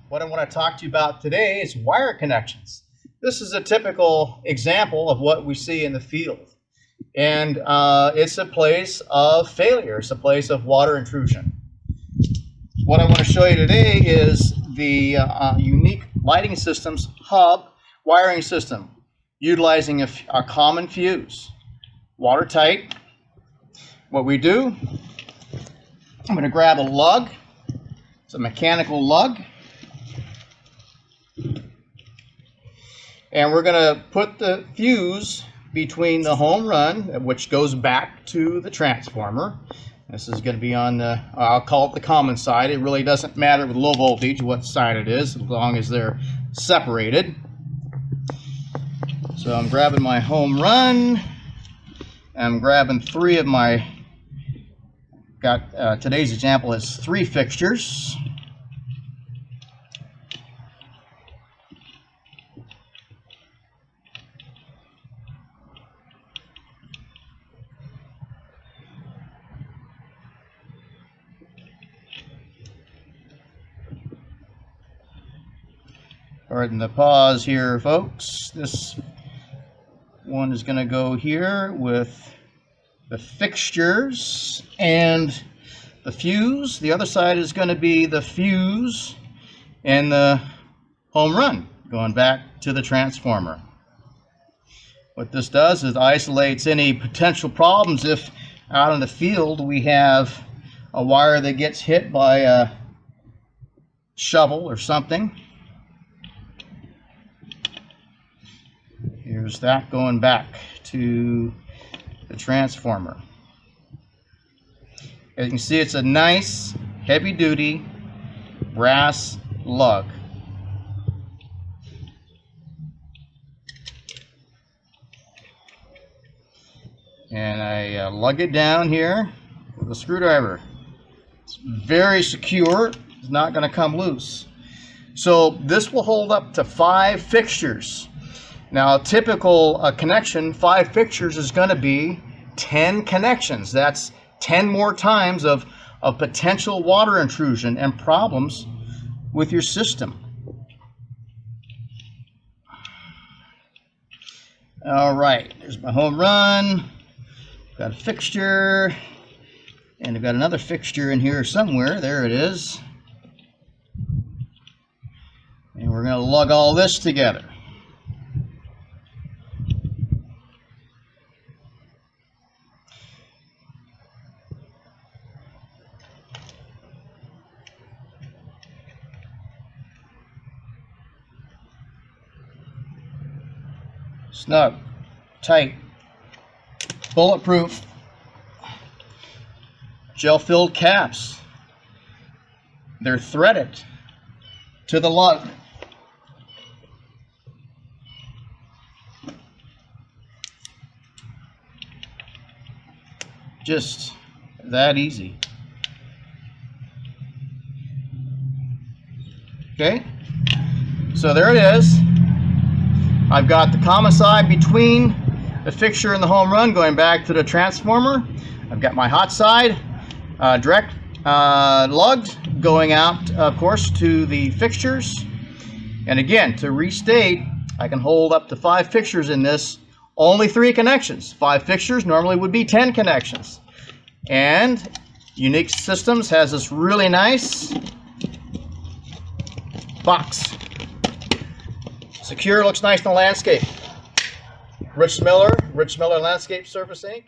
What I want to talk to you about today is wire connections. This is a typical example of what we see in the field. And it's a place of failure. It's a place of water intrusion. What I want to show you today is the Unique Lighting Systems hub wiring system, utilizing a common fuse, watertight. What we do, I'm going to grab a lug. It's a mechanical lug. And we're going to put the fuse between the home run, which goes back to the transformer. This is going to be on the, I'll call it the common side. It really doesn't matter with low voltage what side it is, as long as they're separated. So I'm grabbing my home run. I'm grabbing three of my, today's example is 3 fixtures. Pardon the pause here, folks. This one is going to go here with the fixtures and the fuse. The other side is going to be the fuse and the home run going back to the transformer. What this does is isolates any potential problems if out in the field we have a wire that gets hit by a shovel or something. Here's that going back to the transformer. As you can see, it's a nice heavy-duty brass lug. And I lug it down here with a screwdriver. It's very secure. It's not going to come loose. So this will hold up to 5 fixtures. Now, a typical connection, 5 fixtures, is going to be 10 connections. That's 10 more times of potential water intrusion and problems with your system. All right, there's my home run. Got a fixture, and I've got another fixture in here somewhere. There it is. And we're going to lug all this together. Snug, tight, bulletproof, gel-filled caps. They're threaded to the lug. Just that easy. Okay, so there it is. I've got the common side between the fixture and the home run going back to the transformer. I've got my hot side direct lugged going out, of course, to the fixtures. And again, to restate, I can hold up to 5 fixtures in this. Only 3 connections. 5 fixtures normally would be 10 connections. And Unique Systems has this really nice box. Secure, looks nice in the landscape. Rich Miller Landscape Service Inc.